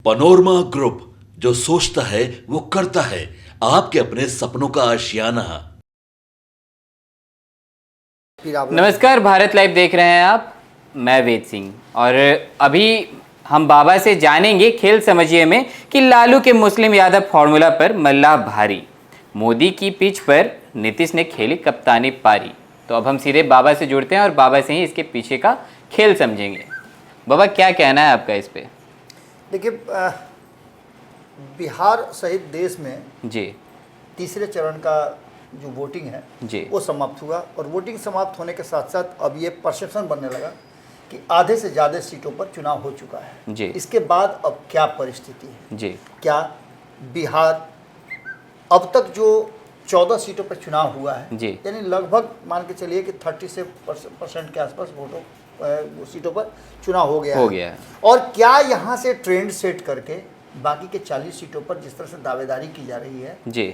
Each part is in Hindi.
पनोरमा ग्रुप, जो सोचता है वो करता है। आपके अपने सपनों का आशियाना। नमस्कार, भारत लाइव देख रहे हैं आप। मैं वेद सिंह और अभी हम बाबा से जानेंगे खेल समझिए में कि लालू के मुस्लिम यादव फॉर्मूला पर मल्लाह भारी, मोदी की पिच पर नीतीश ने खेली कप्तानी पारी। तो अब हम सीधे बाबा से जुड़ते हैं और बाबा से ही इसके पीछे का खेल समझेंगे। बाबा, क्या कहना है आपका इस पे? देखिए, बिहार सहित देश में जी तीसरे चरण का जो वोटिंग है जी वो समाप्त हुआ और वोटिंग समाप्त होने के साथ साथ अब ये परसेप्शन बनने लगा कि आधे से ज़्यादा सीटों पर चुनाव हो चुका है जी। इसके बाद अब क्या परिस्थिति है जी। क्या बिहार अब तक जो 14 सीटों पर चुनाव हुआ है जी। यानी लगभग मान के चलिए कि 36% के आसपास वोटों सीटों पर चुनाव हो गया है। और क्या यहाँ से ट्रेंड सेट करके बाकी के 40 सीटों पर जिस तरह से दावेदारी की जा रही है जी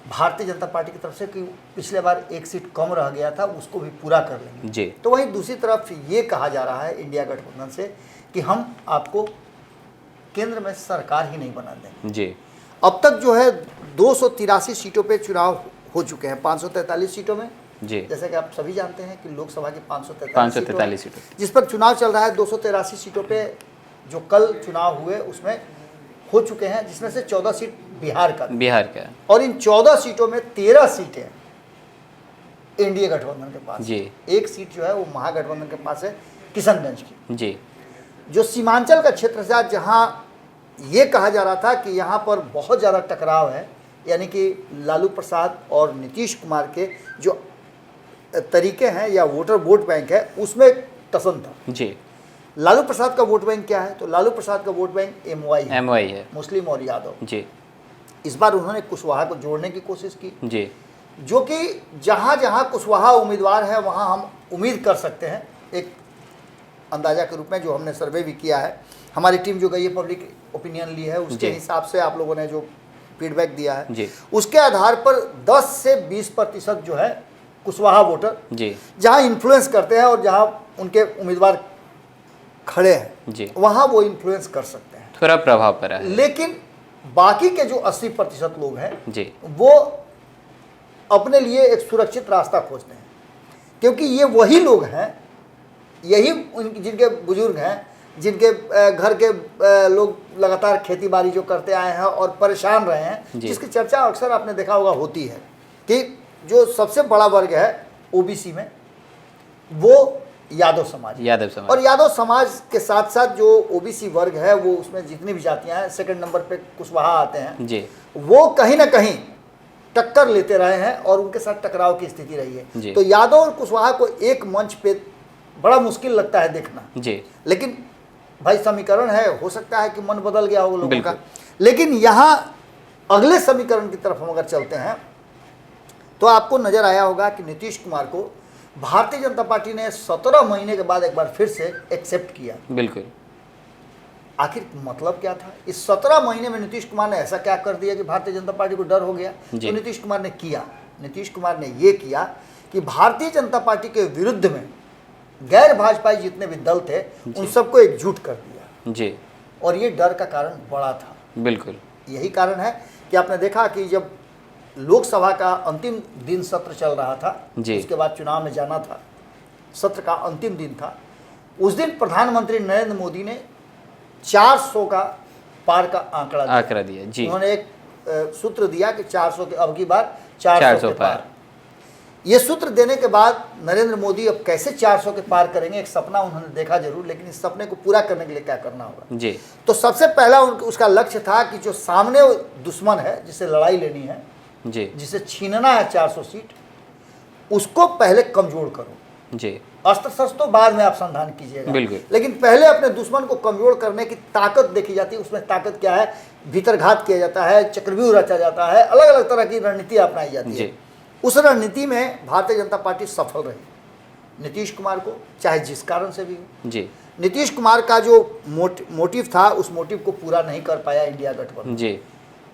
भारतीय जनता पार्टी की तरफ से कि पिछले बार एक सीट कम रह गया था उसको भी पूरा कर लेंगे जी। तो वहीं दूसरी तरफ ये कहा जा रहा है इंडिया गठबंधन से कि हम आपको केंद्र में सरकार ही नहीं बना देंगे जी। अब तक जो है 283 सीटों पे चुनाव हो चुके हैं 543 सीटों में जी। जैसे कि आप सभी जानते हैं कि लोकसभा की 543 सीटों जिस पर चुनाव चल रहा है 283 सीटों पे जो कल चुनाव हुए उसमें हो चुके हैं जिसमें से 14 सीट बिहार का और इन 14 सीटों में 13 सीटें एनडीए गठबंधन के पास जी। एक सीट जो है वो महागठबंधन के पास है किशनगंज की जी। जो सीमांचल का क्षेत्र था जहां ये कहा जा रहा था कि यहां पर बहुत ज़्यादा टकराव है यानी कि लालू प्रसाद और नीतीश कुमार के जो तरीके हैं या वोट बैंक है उसमें टसन था जी। लालू प्रसाद का वोट बैंक क्या है तो लालू प्रसाद का वोट बैंक एमवाई है, मुस्लिम और यादव जी। इस बार उन्होंने कुशवाहा को जोड़ने की कोशिश की जी। जो कि जहाँ जहाँ कुशवाहा उम्मीदवार है वहाँ हम उम्मीद कर सकते हैं एक अंदाजा के रूप में जो हमने सर्वे भी किया है हमारी टीम जो गई है पब्लिक ओपिनियन ली है उसके हिसाब से आप लोगों ने जो फीडबैक दिया है जी। उसके आधार पर 10 से 20% जो है कुशवाहा वोटर जी जहाँ इन्फ्लुएंस करते हैं और जहाँ उनके उम्मीदवार खड़े हैं जी वहाँ वो इन्फ्लुएंस कर सकते हैं, थोड़ा प्रभाव पड़ा है। लेकिन बाकी के जो 80% लोग हैं जी वो अपने लिए एक सुरक्षित रास्ता खोजते हैं क्योंकि ये वही लोग हैं यही जिनके बुजुर्ग हैं जिनके घर के लोग लगातार खेती बाड़ी जो करते आए हैं और परेशान रहे हैं जिसकी चर्चा अक्सर आपने देखा होगा होती है कि जो सबसे बड़ा वर्ग है ओबीसी में वो यादव समाज और यादव समाज के साथ साथ जो ओबीसी वर्ग है वो उसमें जितनी भी जातियां हैं सेकंड नंबर पे कुशवाहा आते हैं जी। वो कहीं ना कहीं टक्कर लेते रहे हैं और उनके साथ टकराव की स्थिति रही है तो यादव और कुशवाहा को एक मंच पे बड़ा मुश्किल लगता है देखना जी। लेकिन भाई समीकरण है हो सकता है कि मन बदल गया हो लोगों का लेकिन यहाँ अगले समीकरण की तरफ हम अगर चलते हैं तो आपको नजर आया होगा कि नीतीश कुमार को भारतीय जनता पार्टी ने 17 महीने के बाद एक बार फिर से एक्सेप्ट किया। बिल्कुल। आखिर मतलब क्या था इस 17 महीने में नीतीश कुमार ने ऐसा क्या कर दिया कि भारतीय जनता पार्टी को डर हो गया तो नीतीश कुमार ने ये किया कि भारतीय जनता पार्टी के विरुद्ध में गैर भाजपाई जितने भी दल थे उन सबको एकजुट कर दिया जी। और ये डर का कारण बड़ा था। बिल्कुल यही कारण है कि आपने देखा कि जब लोकसभा का अंतिम दिन सत्र चल रहा था उसके बाद चुनाव में जाना था सत्र का अंतिम दिन था उस दिन प्रधानमंत्री नरेंद्र मोदी ने 400 का पार का आंकड़ा दिया जी। उन्होंने एक सूत्र दिया कि 400 के अब की बार 400 के पार। ये सूत्र देने के बाद नरेंद्र मोदी अब कैसे 400 के पार करेंगे एक सपना उन्होंने देखा जरूर लेकिन इस सपने को पूरा करने के लिए क्या करना होगा जी। तो सबसे पहला उसका लक्ष्य था कि जो सामने दुश्मन है जिससे लड़ाई लेनी है जी। जिसे छीनना है 400 सीट उसको पहले कमजोर करो जी। अस्त्र शस्त्र तो बाद में आप संधान कीजिएगा बिल्कुल। लेकिन पहले अपने दुश्मन को कमजोर करने की ताकत देखी जाती है उसमें ताकत क्या है भीतरघात किया जाता है चक्रव्यूह रचा जाता है अलग अलग तरह की रणनीति अपनाई जाती है उस रणनीति में भारतीय जनता पार्टी सफल रही नीतीश कुमार को चाहे जिस कारण से भी हो जी। नीतीश कुमार का जो मोटिव था उस मोटिव को पूरा नहीं कर पाया इंडिया गठबंधन जी।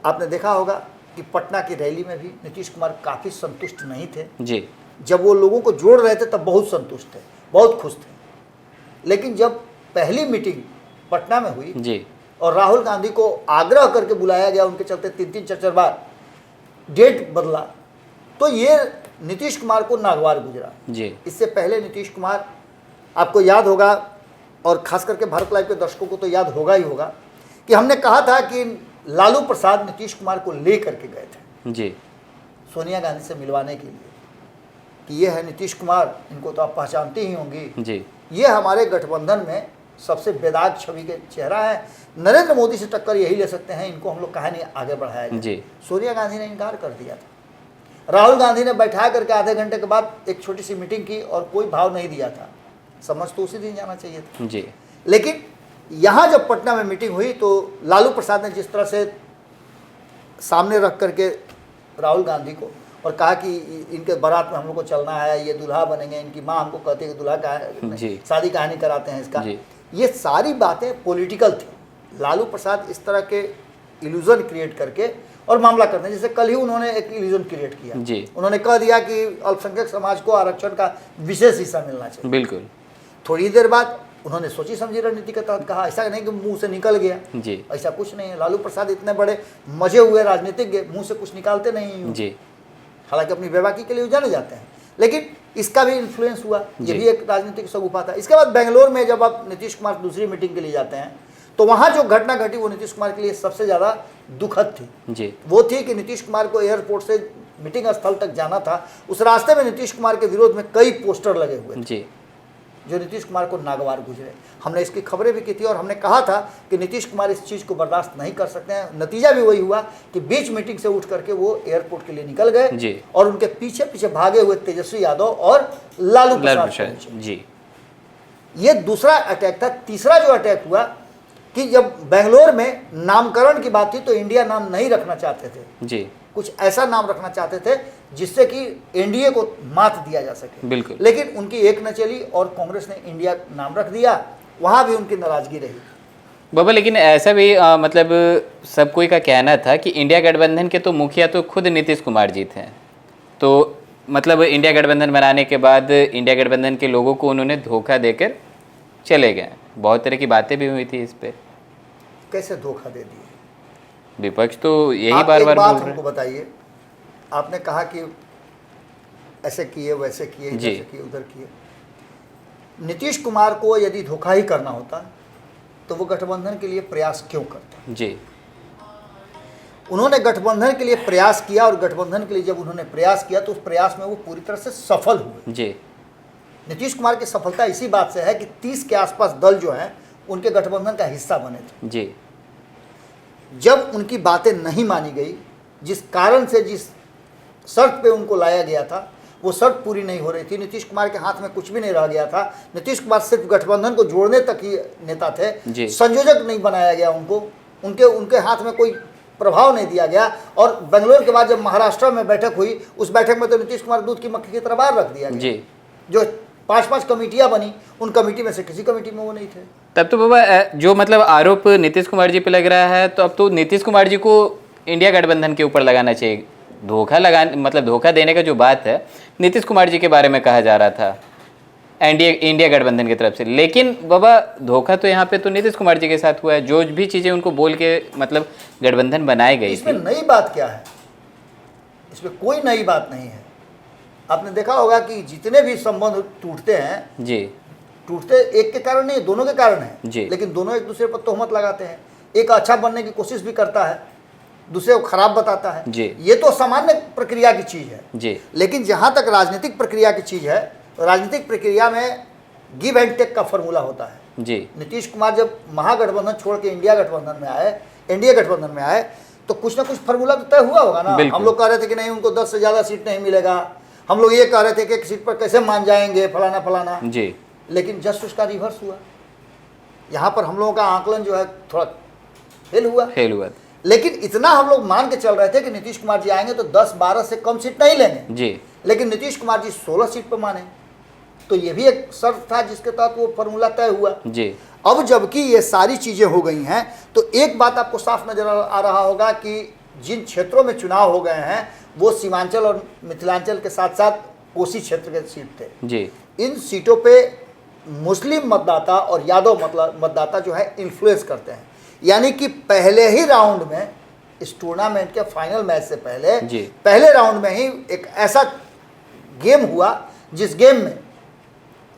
आपने देखा होगा कि पटना की रैली में भी नीतीश कुमार काफ़ी संतुष्ट नहीं थे जी। जब वो लोगों को जोड़ रहे थे तब बहुत संतुष्ट थे बहुत खुश थे लेकिन जब पहली मीटिंग पटना में हुई जी और राहुल गांधी को आग्रह करके बुलाया गया, उनके चलते 3-3 4-4 बार डेट बदला, तो ये नीतीश कुमार को नागवार गुजरा जी। इससे पहले नीतीश कुमार, आपको याद होगा और खास करके भारत लाइव के दर्शकों को तो याद होगा ही होगा कि हमने कहा था कि लालू प्रसाद नीतीश कुमार को ले करके गए थे जी। सोनिया गांधी से मिलवाने के लिए कि ये है नीतीश कुमार, इनको तो आप पहचानती ही होंगी, जी। ये हमारे गठबंधन में सबसे बेदाग छवि के चेहरा है, नरेंद्र मोदी से टक्कर यही ले सकते हैं, इनको हम लोग कहा नहीं आगे बढ़ाया जाए। जी। सोनिया गांधी ने इनकार कर दिया था। राहुल गांधी ने बैठा करके आधे घंटे के बाद एक छोटी सी मीटिंग की और कोई भाव नहीं दिया था, समझ तो उसी दिन जाना चाहिए था। जी। लेकिन यहाँ जब पटना में मीटिंग हुई तो लालू प्रसाद ने जिस तरह से सामने रख करके राहुल गांधी को और कहा कि इनके बारात में हम लोग को चलना है, ये दूल्हा बनेंगे, इनकी माँ हमको कहती है कि दूल्हा का शादी कहानी कराते हैं इसका, ये सारी बातें पॉलिटिकल थी। लालू प्रसाद इस तरह के इल्यूजन क्रिएट करके और मामला करते हैं, जैसे कल ही उन्होंने एक इल्यूजन क्रिएट किया जी। उन्होंने कह दिया कि अल्पसंख्यक समाज को आरक्षण का विशेष हिस्सा मिलना चाहिए। बिल्कुल। थोड़ी देर बाद उन्होंने सोची समझी रणनीति के तहत कहा, ऐसा नहीं कि मुंह से निकल गया जी। ऐसा कुछ नहीं है। लालू प्रसाद इतने बड़े मजे हुए राजनीतिज्ञ, मुंह से कुछ निकालते नहीं जी। हालांकि अपनी बेबाकी के लिए जाने जाते हैं, लेकिन इसका भी इन्फ्लुएंस हुआ, ये भी एक राजनीतिक सगुफा था। इसके बाद बेंगलोर में जब आप नीतीश कुमार दूसरी मीटिंग के लिए जाते हैं तो वहां जो घटना घटी वो नीतीश कुमार के लिए सबसे ज्यादा दुखद थी जी। वो थी कि नीतीश कुमार को एयरपोर्ट से मीटिंग स्थल तक जाना था, उस रास्ते में नीतीश कुमार के विरोध में कई पोस्टर लगे हुए थे जी। जो नीतीश कुमार को नागवार गुजरे। हमने इसकी खबरें भी की थी और हमने कहा था कि नीतीश कुमार इस चीज़ को बर्दाश्त नहीं कर सकते हैं। नतीजा भी वही हुआ कि बीच मीटिंग से उठ करके वो एयरपोर्ट के लिए निकल गए और उनके पीछे पीछे भागे हुए तेजस्वी यादव और लालू प्रसाद जी। ये दूसरा अटैक था। तीसरा जो अटैक हुआ कि जब बेंगलोर में नामकरण की बात थी तो इंडिया नाम नहीं रखना चाहते थे जी। कुछ ऐसा नाम रखना चाहते थे जिससे कि एनडीए को मात दिया जा सके। बिल्कुल। लेकिन उनकी एक न चली और कांग्रेस ने इंडिया नाम रख दिया, वहां भी उनकी नाराजगी रही। बाबा लेकिन ऐसा भी मतलब सब कोई का कहना था कि इंडिया गठबंधन के तो मुखिया तो खुद नीतीश कुमार जी थे, तो मतलब इंडिया गठबंधन बनाने के बाद इंडिया गठबंधन के लोगों को उन्होंने धोखा देकर चले गए। बहुत तरह की बातें भी हुई थी इस पे। कैसे धोखा दे दिए? विपक्ष तो यही बार बार बोल रहे हमको बताइए, आपने कहा कि ऐसे किए वैसे किए इधर से किए उधर किए। नीतीश कुमार को यदि धोखा ही करना होता तो वो गठबंधन के लिए प्रयास क्यों करते? जी। उन्होंने गठबंधन के लिए प्रयास किया और गठबंधन के लिए जब उन्होंने प्रयास किया तो उस प्रयास में वो पूरी तरह से सफल हुए। जी। नीतीश कुमार की सफलता इसी बात से है कि 30 के आसपास दल जो हैं उनके गठबंधन का हिस्सा बने थे। जी। जब उनकी बातें नहीं मानी गई, जिस कारण से जिस शर्त पे उनको लाया गया था वो शर्त पूरी नहीं हो रही थी, नीतीश कुमार के हाथ में कुछ भी नहीं रह गया था। नीतीश कुमार सिर्फ गठबंधन को जोड़ने तक ही नेता थे, संयोजक नहीं बनाया गया उनको, उनके हाथ में कोई प्रभाव नहीं दिया गया। और बेंगलोर के बाद जब महाराष्ट्र में बैठक हुई उस बैठक में तो नीतीश कुमार दूध की मक्खी की तरह बाहर रख दिया गया। जो 5-5 कमेटियां बनी उन कमेटी में से किसी कमेटी में वो नहीं थे। तब तो बाबा जो मतलब आरोप नीतीश कुमार जी पे लग रहा है, तो अब तो नीतीश कुमार जी को इंडिया गठबंधन के ऊपर लगाना चाहिए। धोखा मतलब धोखा देने का जो बात है नीतीश कुमार जी के बारे में कहा जा रहा था इंडिया गठबंधन की तरफ से, लेकिन बाबा धोखा तो यहाँ पे तो नीतीश कुमार जी के साथ हुआ है। जो भी चीज़ें उनको बोल के मतलब गठबंधन बनाई गई, इसमें नई बात क्या है? इसमें कोई नई बात नहीं है। आपने देखा होगा कि जितने भी संबंध टूटते हैं जी, टूटते एक के कारण नहीं, दोनों के कारण है जी, लेकिन दोनों एक दूसरे पर तोहमत लगाते हैं। एक अच्छा बनने की कोशिश भी करता है, दूसरे को खराब बताता है जी। ये तो सामान्य प्रक्रिया की चीज़ है जी। लेकिन जहाँ तक राजनीतिक प्रक्रिया की चीज़ है, राजनीतिक प्रक्रिया में गिव एंड टेक का फॉर्मूला होता है जी। नीतीश कुमार जब महागठबंधन छोड़ के इंडिया गठबंधन में आए तो कुछ ना कुछ फॉर्मूला तो तय हुआ होगा ना। हम लोग कह रहे थे कि नहीं उनको 10 से ज़्यादा सीट नहीं मिलेगा, हम लोग ये कह रहे थे कि एक सीट पर कैसे मान जाएंगे फलाना फलाना जी। लेकिन जस्ट उसका रिवर्स हुआ। यहाँ पर हम लोगों का आंकलन जो है थोड़ा फेल हुआ। लेकिन इतना हम लोग मान के चल रहे थे कि नीतीश कुमार जी आएंगे तो 10-12 से कम सीट नहीं लेंगे जी। लेकिन नीतीश कुमार जी 16 सीट पर माने, तो ये भी एक शर्त था जिसके तहत वो फॉर्मूला तय हुआ जी। अब जबकि ये सारी चीजें हो गई हैं तो एक बात आपको साफ नजर आ रहा होगा कि जिन क्षेत्रों में चुनाव हो गए हैं वो सीमांचल और मिथिलांचल के साथ साथ कोसी क्षेत्र के सीट थे जी। इन सीटों पे मुस्लिम मतदाता और यादव मतदाता जो है इन्फ्लुएंस करते हैं। यानी कि पहले ही राउंड में, इस टूर्नामेंट के फाइनल मैच से पहले जी। पहले राउंड में ही एक ऐसा गेम हुआ जिस गेम में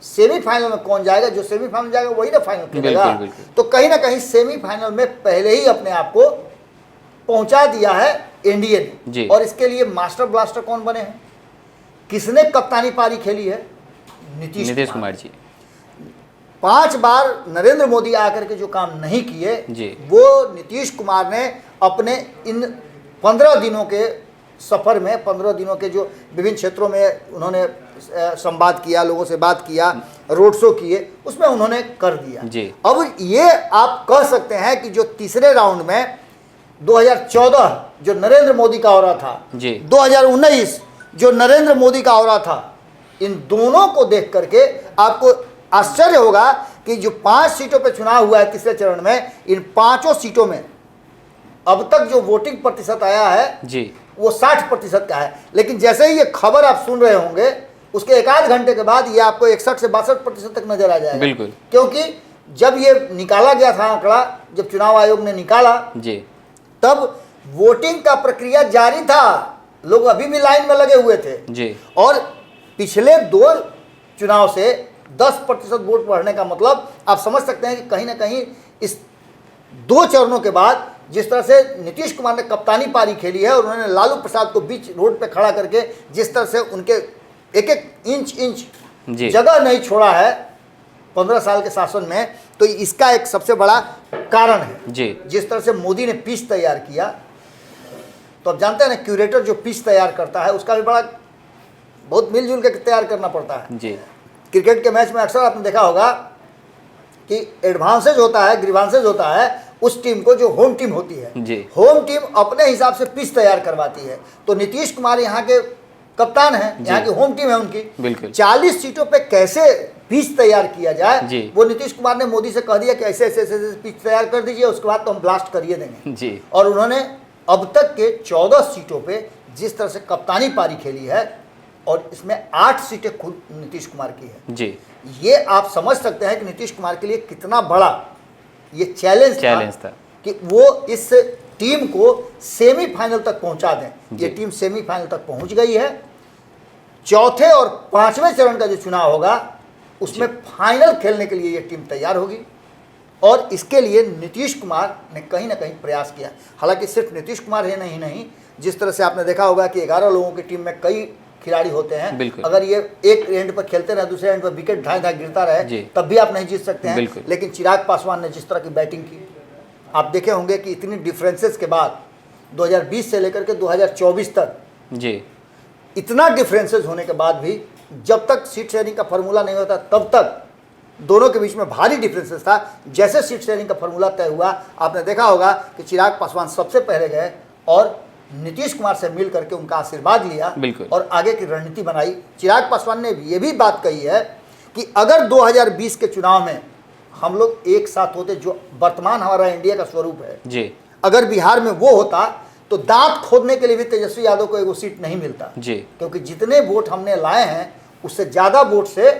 सेमीफाइनल में कौन जाएगा, जो सेमीफाइनल जाएगा वही ना फाइनल खेलेगा। बिल्कुल, बिल्कुल। तो कहीं ना कहीं सेमीफाइनल में पहले ही अपने आप को पहुंचा दिया है एनडीए जी। ने। और इसके लिए मास्टर ब्लास्टर कौन बने हैं, किसने कप्तानी पारी खेली है? नीतीश कुमार जी। 5 बार नरेंद्र मोदी आकर के जो काम नहीं किए जी। वो नीतीश कुमार ने अपने इन 15 दिनों के सफ़र में, 15 दिनों के जो विभिन्न क्षेत्रों में उन्होंने संवाद किया, लोगों से बात किया, रोड शो किए, उसमें उन्होंने कर दिया जी। अब ये आप कह सकते हैं कि जो तीसरे राउंड में 2014 जो नरेंद्र मोदी का हो रहा था जी। 2019 जो नरेंद्र मोदी का हो रहा था, इन दोनों को देख करके आपको आश्चर्य होगा कि जो 5 सीटों पे चुनाव हुआ है तीसरे चरण में, इन 5 सीटों में अब तक जो वोटिंग प्रतिशत आया है जी। वो 60% का है। लेकिन जैसे ही ये खबर आप सुन रहे होंगे उसके एक आध घंटे के बाद ये आपको 61 से 62% तक नजर आ जाएगा। बिल्कुल। क्योंकि जब ये निकाला गया था आंकड़ा, जब चुनाव आयोग ने निकाला जी। तब वोटिंग का प्रक्रिया जारी था, लोग अभी भी लाइन में लगे हुए थे जी। और पिछले 2 चुनाव से 10% वोट बढ़ने का मतलब आप समझ सकते हैं कि कहीं ना कहीं इस 2 चरणों के बाद जिस तरह से नीतीश कुमार ने कप्तानी पारी खेली है और उन्होंने लालू प्रसाद को बीच रोड पे खड़ा करके जिस तरह से उनके एक एक इंच जी। जगह नहीं छोड़ा है 15 साल के शासन में, तो इसका एक सबसे बड़ा कारण है। जी। जिस तरह से मोदी ने पिच तैयार किया, तो आप जानते हैं ना क्यूरेटर जो पिच तैयार करता है उसका भी बड़ा बहुत मिलजुल के तैयार करना पड़ता है। जी। क्रिकेट के मैच में अक्सर आपने देखा होगा कि एडवांसेज होता है, ग्रीवांसेज होता है उस टीम को जो होम टीम होती है। जी। होम टीम अपने हिसाब से पिच तैयार करवाती है। तो नीतीश कुमार यहाँ के कप्तान हैं, यहाँ की होम टीम है उनकी। बिल्कुल। 40 सीटों पे कैसे पिच तैयार किया जाए, जी। वो नीतीश कुमार ने मोदी से कह दिया कि ऐसे ऐसे ऐसे पिच तैयार कर दीजिए, उसके बाद तो हम ब्लास्ट करिए देंगे। जी। और उन्होंने अब तक के 14 सीटों पे जिस तरह से कप्तानी पारी खेली है, और इसमें 8 सीटें खुद नीतीश कुमार की है। जी। ये आप समझ सकते हैं कि नीतीश कुमार के लिए कितना बड़ा ये चैलेंज था कि वो इस टीम को सेमीफाइनल तक पहुंचा दें। ये टीम सेमीफाइनल तक पहुंच गई है। चौथे और 5वें चरण का जो चुनाव होगा उसमें फाइनल खेलने के लिए ये टीम तैयार होगी और इसके लिए नीतीश कुमार ने कहीं ना कहीं प्रयास किया। हालांकि सिर्फ नीतीश कुमार है नहीं, जिस तरह से आपने देखा होगा कि 11 लोगों की टीम में कई खिलाड़ी होते हैं। अगर ये एक एंड पर खेलते रहे, दूसरे एंड पर विकेट ढाई गिरता रहे, तब भी आप नहीं जीत सकते हैं। लेकिन चिराग पासवान ने जिस तरह की बैटिंग की, आप देखे होंगे कि इतनी डिफरेंसेस के बाद 2020 से लेकर के 2024 तक जी इतना डिफरेंसेस होने के बाद भी जब तक सीट शेयरिंग का फॉर्मूला नहीं होता तब तक दोनों के बीच में भारी डिफरेंसेस था। जैसे सीट शेयरिंग का फॉर्मूला तय हुआ, आपने देखा होगा कि चिराग पासवान सबसे पहले गए और नीतीश कुमार से मिल करके उनका आशीर्वाद लिया और आगे की रणनीति बनाई। चिराग पासवान ने ये भी बात कही है कि अगर 2020 के चुनाव में हम लोग एक साथ होते, जो वर्तमान हमारा इंडिया का स्वरूप है जी, अगर बिहार में वो होता तो दांत खोदने के लिए भी तेजस्वी यादव को एगो सीट नहीं मिलता जी। क्योंकि जितने वोट हमने लाए हैं उससे ज़्यादा वोट से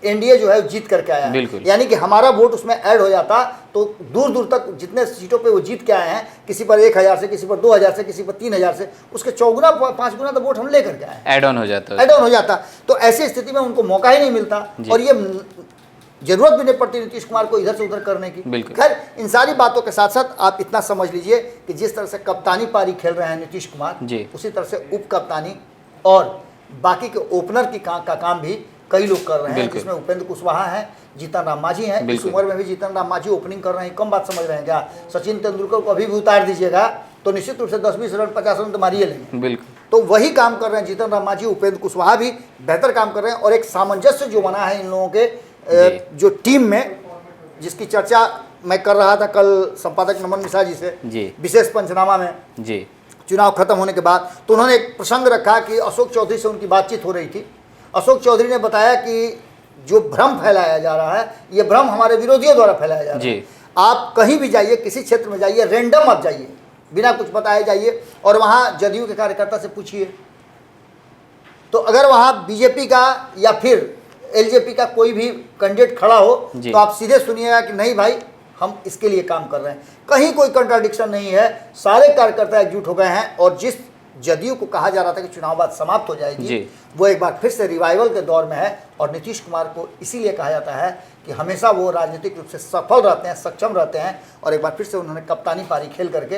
एनडीए जो है जीत करके आया है। यानी कि हमारा वोट उसमें ऐड हो जाता तो दूर दूर तक जितने सीटों पे वो जीत के आए हैं, किसी पर 1000 से, किसी पर 2000 से, किसी पर 3000 से, उसके 4 गुना 5 गुना तो वोट हम लेकर के आए, ऐड ऑन हो जाता। तो ऐसी स्थिति में उनको मौका ही नहीं मिलता और ये जरूरत भी नहीं पड़ती नीतीश कुमार को इधर से उधर करने की। खैर, इन सारी बातों के साथ साथ आप इतना समझ लीजिए कि जिस तरह से कप्तानी पारी खेल रहे हैं नीतीश कुमार, उसी तरह से उप कप्तानी और बाकी के ओपनर की का काम भी कई लोग कर रहे हैं, जिसमें उपेंद्र कुशवाहा हैं, जीतन राम मांझी हैं। इस उम्र में भी जीतन राम मांझी ओपनिंग कर रहे हैं, कम बात समझ रहे हैं क्या? सचिन तेंदुलकर को अभी भी उतार दीजिएगा तो निश्चित रूप से 10-20 रन 50 रन तो मारिए लेंगे। तो वही काम कर रहे हैं जीतन राम मांझी, उपेंद्र कुशवाहा भी बेहतर काम कर रहे हैं और एक सामंजस्य जो बना है इन लोगों के जो टीम में, जिसकी चर्चा मैं कर रहा था कल संपादक नमन मिश्रा जी से विशेष पंचनामा में जी चुनाव खत्म होने के बाद, तो उन्होंने एक प्रसंग रखा कि अशोक चौधरी से उनकी बातचीत हो रही थी। अशोक चौधरी ने बताया कि जो भ्रम फैलाया जा रहा है, ये भ्रम हमारे विरोधियों द्वारा फैलाया जा रहा है। आप कहीं भी जाइए, किसी क्षेत्र में जाइए, रैंडम आप जाइए, बिना कुछ बताए जाइए और वहाँ जदयू के कार्यकर्ता से पूछिए, तो अगर वहाँ बीजेपी का या फिर एलजेपी का कोई भी कैंडिडेट खड़ा हो जी। तो आप सीधे सुनिएगा कि नहीं भाई हम इसके लिए काम कर रहे हैं, कहीं कोई कंट्राडिक्शन नहीं है। सारे कार्यकर्ता एकजुट हो गए हैं और जिस जदयू को कहा जा रहा था कि चुनाव बाद समाप्त हो जाएगी जी। वो एक बार फिर से रिवाइवल के दौर में है। और नीतीश कुमार को इसीलिए कहा जाता है कि हमेशा वो राजनीतिक रूप से सफल रहते हैं, सक्षम रहते हैं। और एक बार फिर से उन्होंने कप्तानी पारी खेल करके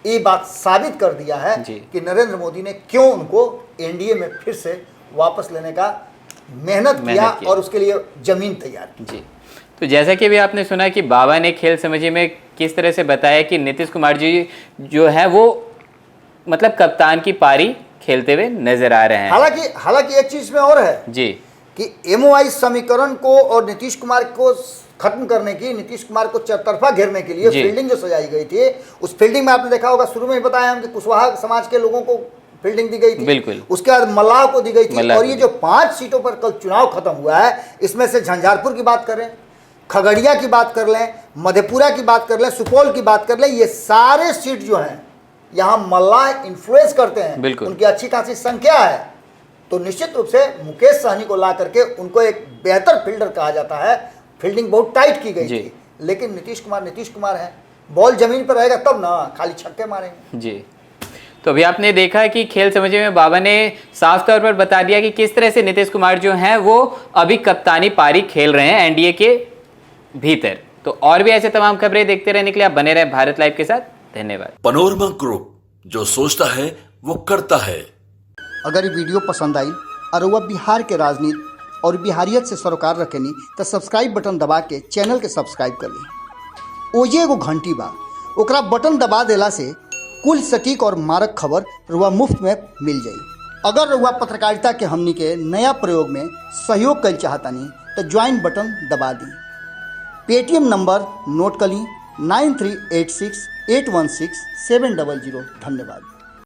ये बात साबित कर दिया है जी। कि नरेंद्र मोदी ने क्यों उनको एनडीए में फिर से वापस लेने का मेहनत किया और उसके लिए जमीन तैयार की। जी। तो जैसा कि अभी आपने सुना कि बाबा ने खेल समझिए में किस तरह से बताया कि नीतीश कुमार जी जो है वो मतलब कप्तान की पारी खेलते हुए नजर आ रहे हैं। हालांकि एक चीज में और है जी कि एमओआई समीकरण को और नीतीश कुमार को खत्म करने की, नीतीश कुमार को चरतरफा घेरने के लिए फील्डिंग जो सजाई गई थी, उस फील्डिंग में आपने देखा होगा शुरू में ही बताया हम कि कुशवाहा समाज के लोगों को फील्डिंग दी गई थी, बिल्कुल। उसके बाद मल्लाह को दी गई थी। और ये जो 5 सीटों पर कल चुनाव खत्म हुआ है, इसमें से झंझारपुर की बात करें, खगड़िया की बात कर लें, मधेपुरा की बात कर लें, सुपौल की बात कर लें, ये सारे सीट जो हैं यहाँ मल्लाह इन्फ्लुएंस करते हैं, उनकी अच्छी खासी संख्या है। तो निश्चित रूप से मुकेश सहनी को ला करके उनको एक बेहतर फील्डर कहा जाता है। फील्डिंग बहुत टाइट की गई थी, लेकिन नीतीश कुमार है, बॉल जमीन पर रहेगा तब ना खाली छक्के मारेंगे। जी। तो अभी आपने देखा कि खेल समझे में बाबा ने साफ तौर पर बता दिया कि किस तरह से नीतीश कुमार जो हैं वो अभी कप्तानी पारी खेल रहे हैं एनडीए के भीतर। तो और भी ऐसे तमाम खबरें देखते रहने के लिए आप बने रहे भारत लाइव के साथ। धन्यवाद। पनोरमा ग्रुप, जो सोचता है वो करता है। अगर ये वीडियो पसंद आई और वह बिहार के राजनीति और बिहारियत से सरोकार रखेनी तो सब्सक्राइब बटन दबा के चैनल के सब्सक्राइब कर ली। ओजे एगो घंटी बा, ओकरा बटन दबा देला से कुल सटीक और मारक खबर रुआ मुफ्त में मिल जाई। अगर रुआ पत्रकारिता के हमनी के नया प्रयोग में सहयोग कर चाहतानी तो ज्वाइन बटन दबा दी। पेटीएम नंबर नोट कर ली 9386816700। धन्यवाद।